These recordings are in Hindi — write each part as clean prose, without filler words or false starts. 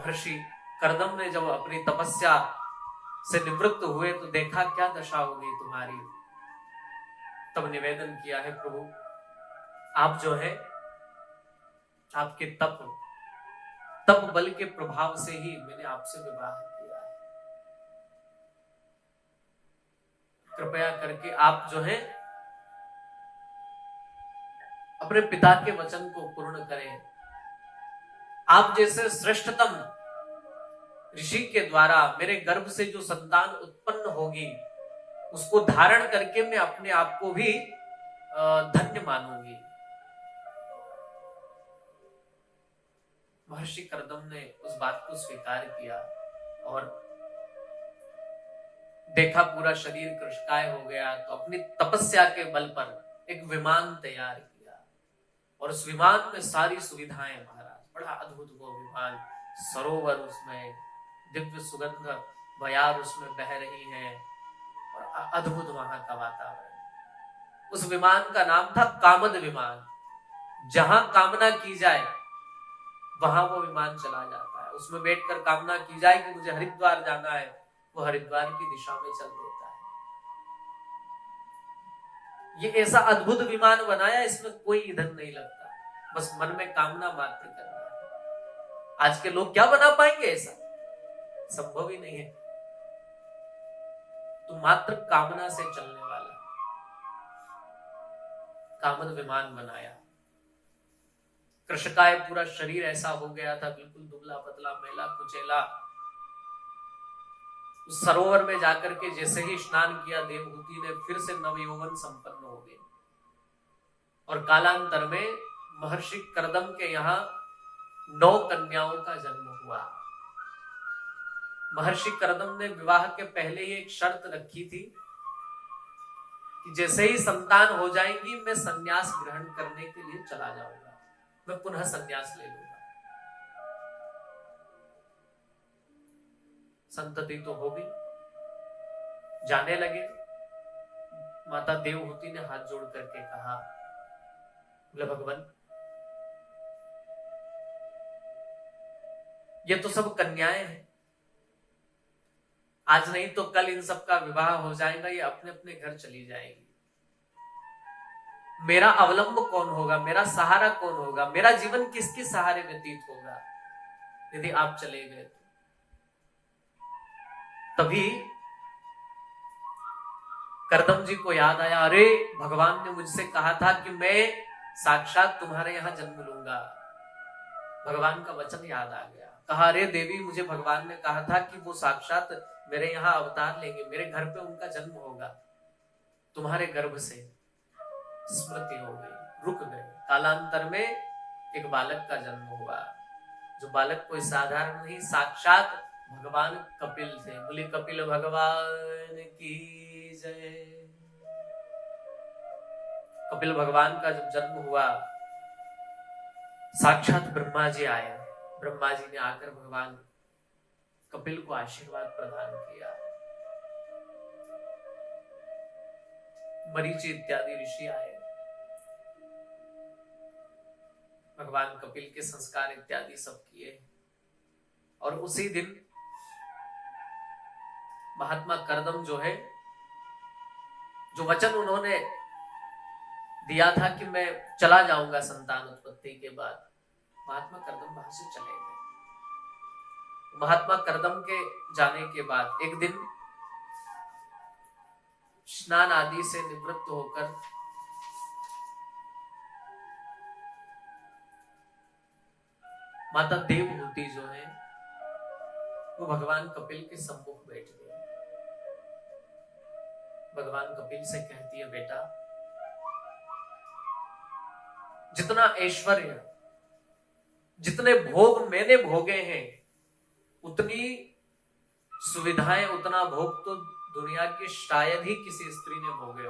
महर्षि कर्दम ने जब अपनी तपस्या से निवृत्त हुए तो देखा क्या दशा हो गई तुम्हारी। तब निवेदन किया है प्रभु, आप जो है आपके तप बल के प्रभाव से ही मैंने आपसे विवाह किया है। कृपया करके आप जो है अपने पिता के वचन को पूर्ण करें। आप जैसे श्रेष्ठतम ऋषि के द्वारा मेरे गर्भ से जो संतान उत्पन्न होगी उसको धारण करके मैं अपने आप को भी धन्य मानूंगी। महर्षि कर्दम ने उस बात को स्वीकार किया और देखा पूरा शरीर कृशकाय हो गया तो अपनी तपस्या के बल पर एक विमान तैयार किया और उस विमान में सारी सुविधाएं, महाराज बड़ा अद्भुत वो विमान, सरोवर उसमें, दिव्य सुगंध बयार उसमें बह रही है और अद्भुत वहां का वातावरण। उस विमान का नाम था कामद विमान। जहां कामना की जाए वहां वो विमान चला जाता है। उसमें बैठकर कामना की जाए कि मुझे हरिद्वार जाना है, वो हरिद्वार की दिशा में चल देता है। ये ऐसा अद्भुत विमान बनाया, इसमें कोई ईंधन नहीं लगता, बस मन में कामना मात्र करना है। आज के लोग क्या बना पाएंगे? ऐसा संभव ही नहीं है। तो मात्र कामना से चलने वाला कामद विमान बनाया। कृशकाय पूरा शरीर ऐसा हो गया था, बिल्कुल दुबला पतला, मैला कुचैला। उस सरोवर में जाकर के जैसे ही स्नान किया, देवहूति ने फिर से नवयौवन संपन्न हो गए और कालांतर में महर्षि कर्दम के यहां 9 कन्याओं का जन्म हुआ। महर्षि कर्दम ने विवाह के पहले ही एक शर्त रखी थी कि जैसे ही संतान हो जाएंगी मैं संन्यास ग्रहण करने के लिए चला जाऊंगा, मैं पुनः संन्यास ले लूंगा। संतति तो हो गई, जाने लगे। माता देवहूति ने हाथ जोड़ करके कहा, बोले भगवान ये तो सब कन्याएं हैं, आज नहीं तो कल इन सब का विवाह हो जाएगा, ये अपने अपने घर चली जाएगी। मेरा अवलंब कौन होगा, मेरा सहारा कौन होगा, मेरा जीवन किसके सहारे व्यतीत होगा यदि आप चले गए तो? तभी कर्दम जी को याद आया, अरे भगवान ने मुझसे कहा था कि मैं साक्षात तुम्हारे यहां जन्म लूंगा। भगवान का वचन याद आ गया। कहा, अरे देवी, मुझे भगवान ने कहा था कि वो साक्षात मेरे यहां अवतार लेंगे, मेरे घर पे उनका जन्म होगा। तुम्हारे गर्भ से स्मृति हो गई, रुक गए। कालांतर में एक बालक का जन्म हुआ, जो बालक कोई साधारण नहीं, साक्षात भगवान कपिल थे। बोले कपिल भगवान की जय। कपिल भगवान का जब जन्म हुआ, साक्षात ब्रह्मा जी आए। ब्रह्मा जी ने आकर भगवान कपिल को आशीर्वाद प्रदान किया। मरीचि इत्यादि ऋषि आए, भगवान कपिल के संस्कार इत्यादि सब किए। और उसी दिन महात्मा कर्दम जो है, जो वचन उन्होंने दिया था कि मैं चला जाऊंगा संतान उत्पत्ति के बाद, महात्मा कर्दम वहां से चले गए। महात्मा कर्दम के जाने के बाद एक दिन स्नान आदि से निवृत्त होकर माता देवहूति जो है वो भगवान कपिल के सम्मुख बैठ गई। भगवान कपिल से कहती है, बेटा जितना ऐश्वर्य, जितने भोग मैंने भोगे हैं, उतनी सुविधाएं, उतना भोग तो दुनिया की शायद ही किसी स्त्री ने भोगे।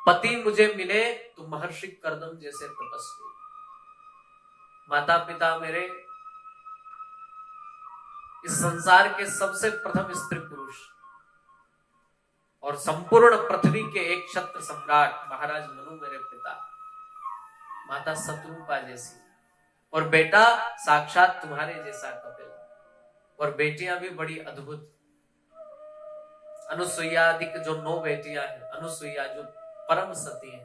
पति मुझे मिले तो महर्षि कर्दम जैसे तपस्वी, माता पिता मेरे इस संसार के सबसे प्रथम स्त्री पुरुष, और संपूर्ण पृथ्वी के एक क्षत्र सम्राट महाराज मनु मेरे पिता, माता शत्रुपा जैसी, और बेटा साक्षात तुम्हारे जैसा कपिल, और बेटियां भी बड़ी अद्भुत। अनुसुईया आदि जो 9 बेटियां हैं, अनुसुईया जो परम सती है,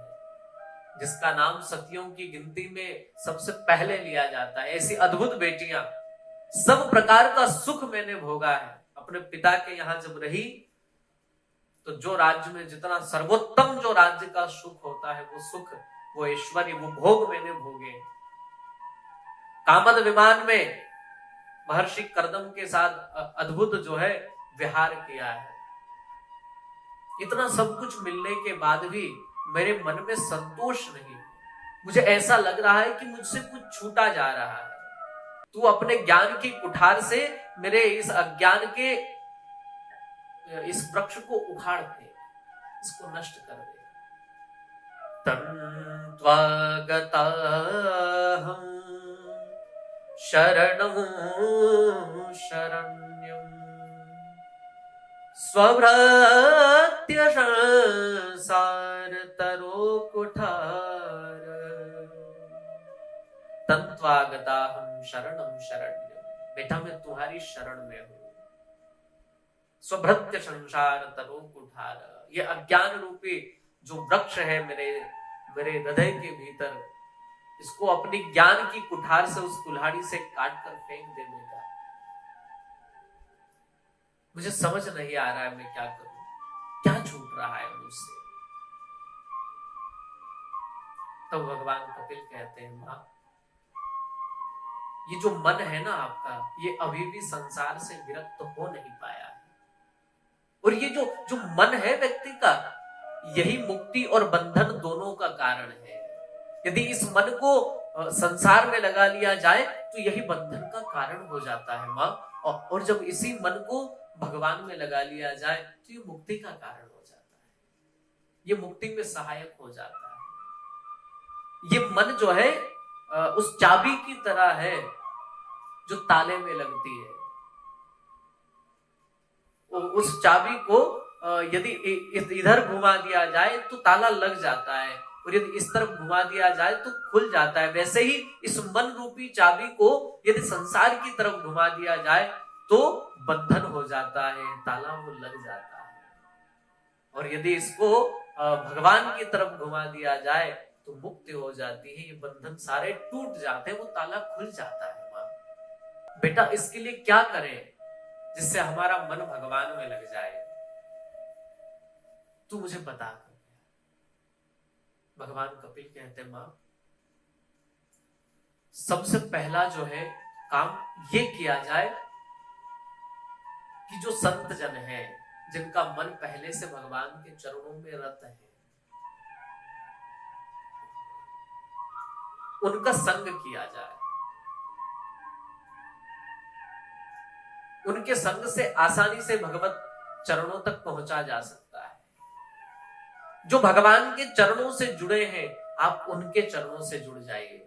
जिसका नाम सतियों की गिनती में सबसे पहले लिया जाता है, ऐसी अद्भुत बेटियां, सब प्रकार का सुख मैंने भोगा है। अपने पिता के यहां जब रही तो जो राज्य में जितना सर्वोत्तम जो राज्य का सुख होता है, वो सुख, वो ऐश्वर्य, वो भोग मैंने भोगे। कामद विमान में महर्षि कर्दम के साथ अद्भुत जो है विहार किया है। इतना सब कुछ मिलने के बाद भी मेरे मन में संतोष नहीं, मुझे ऐसा लग रहा है कि मुझसे कुछ छूटा जा रहा है। तू अपने ज्ञान की कुठार से मेरे इस अज्ञान के इस वृक्ष को उखाड़ दे, इसको नष्ट कर दे। तन्त्वागताहं शरणं शरण्यं स्वभृत्य संसार तरो कुठार। तन्त्वागताहं शरणं शरण्यं, बेटा मैं तुम्हारी शरण में हूं। स्वभृत्य संसार तरो कुठार, ये अज्ञान रूपी जो वृक्ष है मेरे हृदय के भीतर, इसको अपनी ज्ञान की कुठार से, उस कुल्हाड़ी से काट कर फेंक दे बेटा। मुझे समझ नहीं आ रहा है मैं क्या करूं, क्या छूट रहा है मुझसे। तो भगवान कपिल कहते हैं, मां ये जो मन है ना आपका, ये अभी भी संसार से विरक्त हो नहीं पाया है। और ये जो मन है व्यक्ति का, यही मुक्ति और बंधन दोनों का कारण है। यदि इस मन को संसार में लगा लिया जाए तो यही बंधन का कारण हो जाता है मां, और जब इसी मन को भगवान में लगा लिया जाए तो ये मुक्ति का कारण हो जाता है, ये मुक्ति में सहायक हो जाता है। ये मन जो है उस चाबी की तरह है जो ताले में लगती है। उस चाबी को यदि इधर घुमा दिया जाए तो ताला लग जाता है, और यदि इस तरफ घुमा दिया जाए तो खुल जाता है। वैसे ही इस मन रूपी चाबी को यदि संसार की तरफ घुमा दिया जाए तो बंधन हो जाता है, ताला वो लग जाता है। और यदि इसको भगवान की तरफ घुमा दिया जाए तो मुक्ति हो जाती है, ये बंधन सारे टूट जाते हैं, वो ताला खुल जाता है। मां बेटा इसके लिए क्या करें जिससे हमारा मन भगवान में लग जाए, तू मुझे बता कर। भगवान कपिल कहते, मां सबसे पहला जो है काम ये किया जाए कि जो संत जन है, जिनका मन पहले से भगवान के चरणों में रत है, उनका संग किया जाए। उनके संग से आसानी से भगवत चरणों तक पहुंचा जा सकता है। जो भगवान के चरणों से जुड़े हैं, आप उनके चरणों से जुड़ जाइए।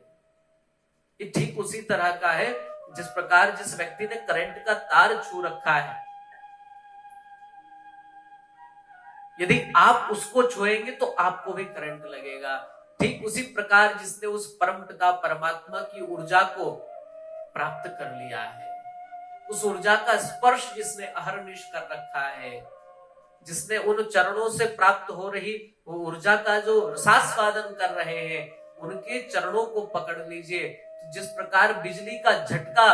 ये ठीक उसी तरह का है जिस प्रकार जिस व्यक्ति ने करंट का तार छू रखा है, यदि आप उसको छुएंगे तो आपको भी करंट लगेगा। ठीक उसी प्रकार जिसने उस परम पिता परमात्मा की ऊर्जा को प्राप्त कर लिया है, उस ऊर्जा का स्पर्श जिसने अहरनिश कर रखा है, जिसने उन चरणों से प्राप्त हो रही वो ऊर्जा का जो रसास्वादन कर रहे हैं, उनके चरणों को पकड़ लीजिए। जिस प्रकार बिजली का झटका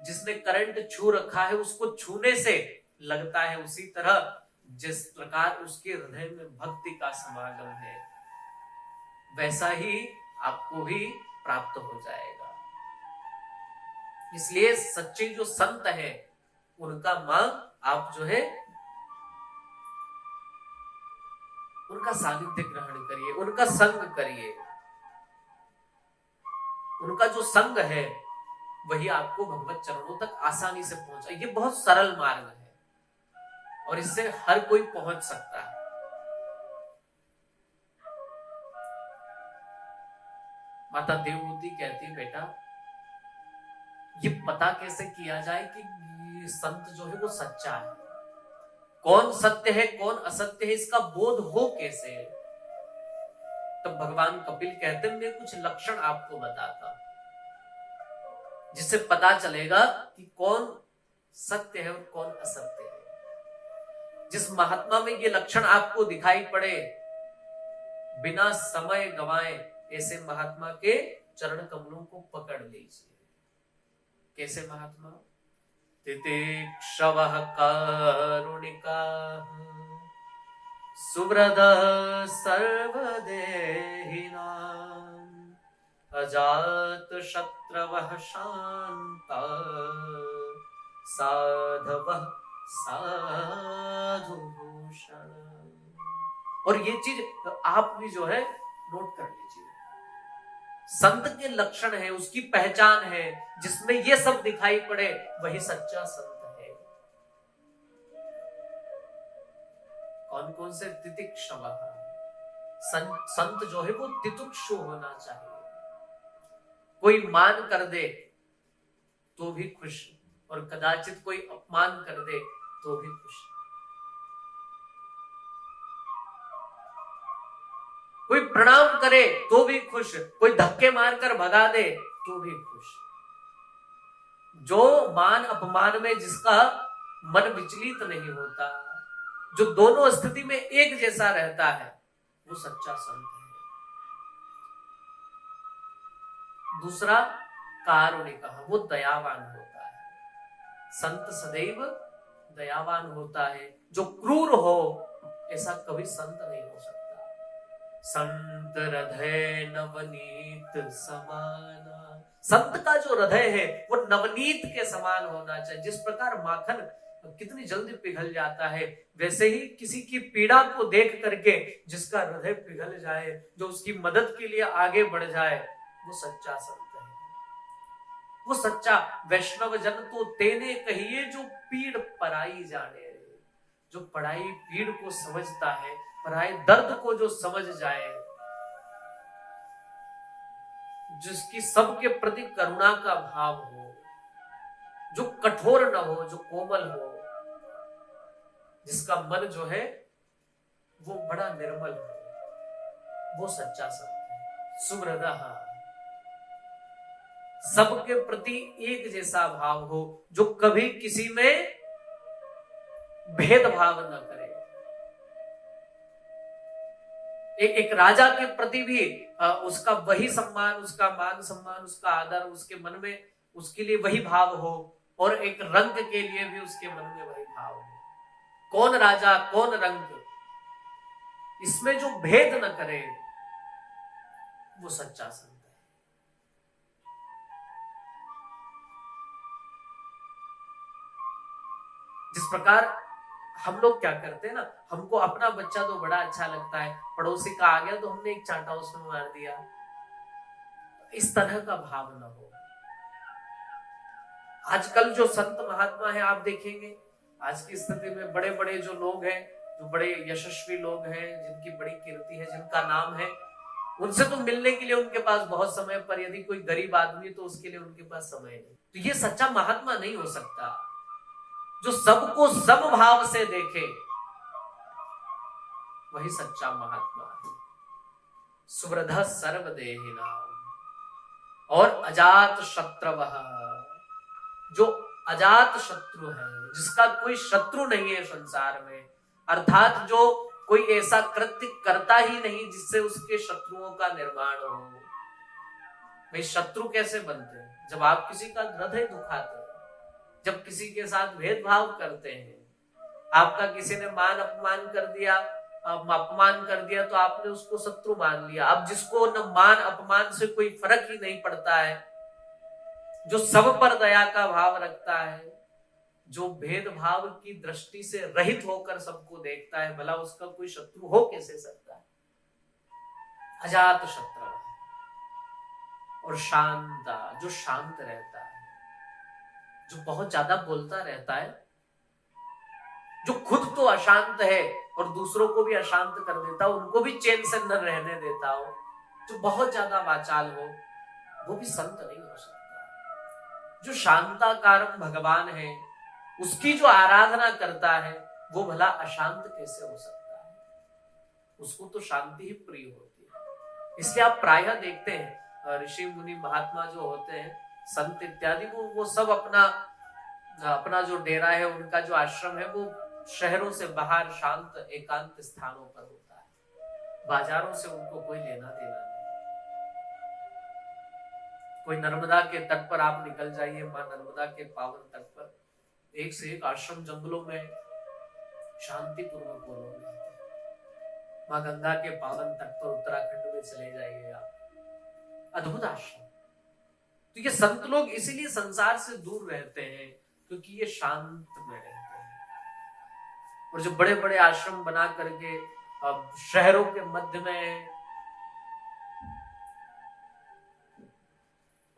जिसने करंट छू रखा है उसको छूने से लगता है, उसी तरह जिस प्रकार उसके हृदय में भक्ति का समागम है, वैसा ही आपको भी प्राप्त हो जाएगा। इसलिए सच्चे जो संत है उनका मां आप जो है उनका सानिध्य ग्रहण करिए, उनका संग करिए। उनका जो संग है वही आपको भगवत चरणों तक आसानी से पहुंचा। ये बहुत सरल मार्ग है और इससे हर कोई पहुंच सकता है। माता देवहूति कहती है, बेटा ये पता कैसे किया जाए कि संत जो है वो सच्चा है, कौन सत्य है कौन असत्य है, इसका बोध हो कैसे। तब भगवान कपिल कहते हैं, मैं कुछ लक्षण आपको बताता। जिससे पता चलेगा कि कौन सत्य है और कौन असत्य है। जिस महात्मा में ये लक्षण आपको दिखाई पड़े, बिना समय गंवाए ऐसे महात्मा के चरण कमलों को पकड़ लीजिए। कैसे महात्मा? तितिक्षवः कारुणिकाः सुहृदः सर्वदेहिनाम् अजातशत्रवः शान्ताः साधवः साधुभूषण। और ये चीज आप भी जो है नोट कर लीजिए। संत के लक्षण है, उसकी पहचान है, जिसमें ये सब दिखाई पड़े वही सच्चा संत है। कौन कौन से? तितिक्षवः। संत जो है वो तितिक्षु होना चाहिए। कोई मान कर दे तो भी खुश, और कदाचित कोई अपमान कर दे तो भी खुश। कोई प्रणाम करे तो भी खुश, कोई धक्के मारकर भगा दे तो भी खुश। जो मान अपमान में जिसका मन विचलित नहीं होता, जो दोनों स्थिति में एक जैसा रहता है, वो सच्चा संत है। दूसरा कारुणिकः, वो दयावान होता है। संत सदैव दयावान होता है। जो क्रूर हो ऐसा कभी संत नहीं हो सकता। संत हृदय नवनीत समाना। संत का जो हृदय है वो नवनीत के समान होना चाहिए। जिस प्रकार माखन कितनी जल्दी पिघल जाता है, वैसे ही किसी की पीड़ा को देख करके जिसका हृदय पिघल जाए, जो उसकी मदद के लिए आगे बढ़ जाए, वो सच्चा संत है। वो सच्चा वैष्णव जन तो तेने कहिए जो पीड़ पराई जाने। जो पराई पीड़ को समझता है, पराई दर्द को जो समझ जाए, जिसकी सबके प्रति करुणा का भाव हो, जो कठोर न हो, जो कोमल हो, जिसका मन जो है वो बड़ा निर्मल हो, वो सच्चा संत है। सुहृदः, सबके प्रति एक जैसा भाव हो, जो कभी किसी में भेदभाव न करे। एक राजा के प्रति भी उसका वही सम्मान, उसका मान सम्मान, उसका आदर, उसके मन में उसके लिए वही भाव हो, और एक रंग के लिए भी उसके मन में वही भाव हो। कौन राजा कौन रंग, इसमें जो भेद न करे, वो सच्चा संत है। जिस प्रकार हम लोग क्या करते हैं ना, हमको अपना बच्चा तो बड़ा अच्छा लगता है, पड़ोसी का आ गया तो हमने एक चांटा उसमें मार दिया। इस तरह का भाव न हो। आजकल जो संत महात्मा है, आप देखेंगे आज की स्थिति में बड़े बड़े जो लोग हैं, जो बड़े यशस्वी लोग हैं, जिनकी बड़ी कीर्ति है, जिनका नाम है, उनसे तो मिलने के लिए उनके पास बहुत समय, पर यदि कोई गरीब आदमी तो उसके लिए उनके पास समय नहीं। तो ये सच्चा महात्मा नहीं हो सकता। जो सबको समभाव से देखे, वही सच्चा महात्मा है। सुहृदः सर्वदेहिनाम्। और अजात शत्रवः, जो अजात शत्रु है, जिसका कोई शत्रु नहीं है संसार में, अर्थात जो कोई ऐसा कृत्य करता ही नहीं जिससे उसके शत्रुओं का निर्माण हो। भाई शत्रु कैसे बनते हैं? जब आप किसी का हृदय दुखाते हैं, जब किसी के साथ भेदभाव करते हैं, आपका किसी ने मान अपमान कर दिया, अपमान कर दिया तो आपने उसको शत्रु मान लिया। अब जिसको न मान अपमान से कोई फर्क ही नहीं पड़ता है, जो सब पर दया का भाव रखता है, जो भेदभाव की दृष्टि से रहित होकर सबको देखता है, भला उसका कोई शत्रु हो कैसे सकता है? अजात शत्रु। और शांता, जो शांत रहता है, जो बहुत ज्यादा बोलता रहता है, जो खुद तो अशांत है और दूसरों को भी अशांत कर देता हो, उनको भी चैन से न रहने देता हो, जो बहुत ज्यादा वाचाल हो, वो भी संत नहीं हो सकता। जो शांताकारम भगवान है, उसकी जो आराधना करता है, वो भला अशांत कैसे हो सकता है? उसको तो शांति ही प्रिय होती है। इसलिए आप प्रायः देखते हैं ऋषि मुनि महात्मा जो होते हैं, संत इत्यादि वो सब अपना अपना जो डेरा है, उनका जो आश्रम है, वो शहरों से बाहर शांत एकांत स्थानों पर होता है। बाजारों से उनको कोई लेना देना नहीं। कोई नर्मदा के तट पर आप निकल जाइए, मां नर्मदा के पावन तट पर एक से एक आश्रम जंगलों में शांतिपूर्वक वो लोग रहते हैं। मां गंगा के पावन तट पर उत्तराखंड में चले जाइए आप, अद्भुत आश्रम। तो ये संत लोग इसीलिए संसार से दूर रहते हैं, क्योंकि ये शांत में रहते हैं। और जो बड़े बड़े आश्रम बना करके अब शहरों के मध्य में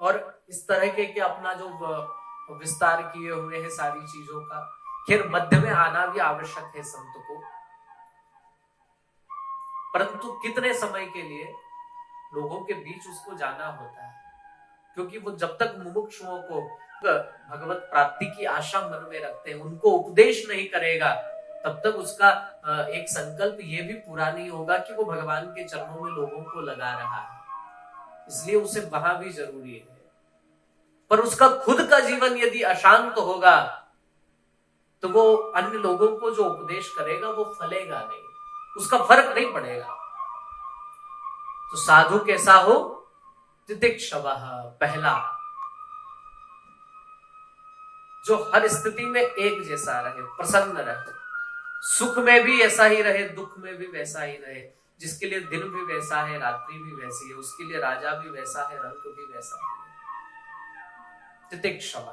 और इस तरह के अपना जो विस्तार किए हुए हैं सारी चीजों का, फिर मध्य में आना भी आवश्यक है संत को, परंतु कितने समय के लिए लोगों के बीच उसको जाना होता है। क्योंकि वो जब तक मुमुक्षुओं को भगवत प्राप्ति की आशा मन में रखते हैं, उनको उपदेश नहीं करेगा, तब तक उसका एक संकल्प ये भी पूरा नहीं होगा कि वो भगवान के चरणों में लोगों को लगा रहा है। इसलिए उसे वहां भी जरूरी है। पर उसका खुद का जीवन यदि अशांत होगा तो वो अन्य लोगों को जो उपदेश करेगा वो फलेगा नहीं, उसका फर्क नहीं पड़ेगा। तो साधु कैसा हो? तितिक्षवः, पहला जो हर स्थिति में एक जैसा रहे, प्रसन्न रहे, सुख में भी ऐसा ही रहे, दुख में भी वैसा ही रहे। जिसके लिए दिन भी वैसा है, रात्रि भी वैसी है, उसके लिए राजा भी वैसा है, रंक भी वैसा है। तितिक्षवः,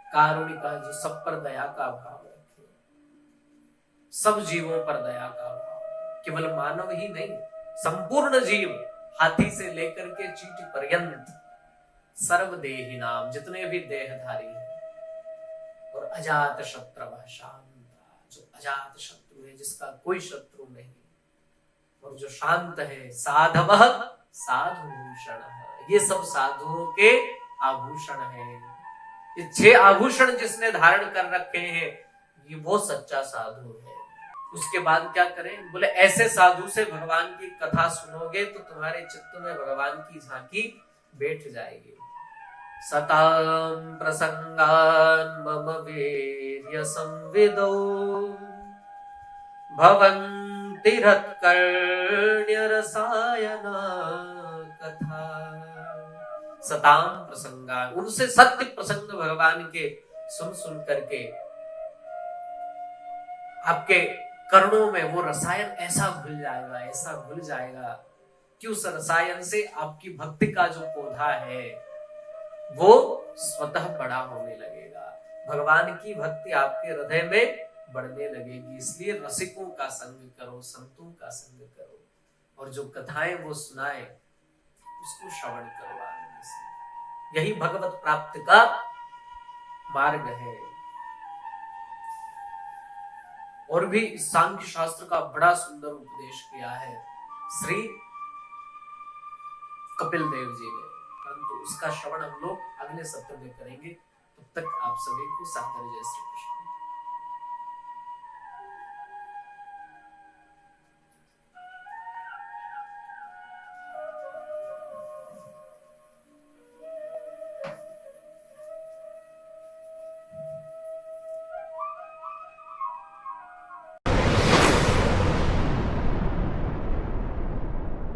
कारुणिक, जो सब पर दया का भाव रखे, सब जीवों पर दया का भाव, केवल मानव ही नहीं, संपूर्ण जीव, हाथी से लेकर के चींटी पर्यंत, सर्वदेही नाम, जितने भी देहधारी हैं। और अजात शत्रु, शांत, जो अजात शत्रु है, जिसका कोई शत्रु नहीं, और जो शांत है। साधवः साधुभूषण, ये सब साधुओं के आभूषण है। ये 6 आभूषण जिसने धारण कर रखे हैं, ये वो सच्चा साधु है। उसके बाद क्या करें? बोले ऐसे साधु से भगवान की कथा सुनोगे तो तुम्हारे चित्त में भगवान की झांकी बैठ जाएगी। सतां प्रसंगान् मम वीर्य संविदो भवन्ति रत्कर्ण्य रसायना कथा। सतां प्रसंगान्, उनसे सत्य प्रसंग भगवान के सुन सुन करके आपके कर्णों में वो रसायन ऐसा घुल जाएगा, ऐसा घुल जाएगा कि उस रसायन से आपकी भक्ति का जो पौधा है वो स्वतः बड़ा होने लगेगा। भगवान की भक्ति आपके हृदय में बढ़ने लगेगी। इसलिए रसिकों का संग करो, संतों का संग करो, और जो कथाएं वो सुनाए उसको श्रवण करो आनंद से। यही भगवत प्राप्ति का मार्ग है। और भी सांख्य शास्त्र का बड़ा सुंदर उपदेश किया है श्री कपिल देव जी ने, परंतु उसका श्रवण हम लोग अगले सत्र में करेंगे। तब तक आप सभी को सादर जय श्री कृष्ण।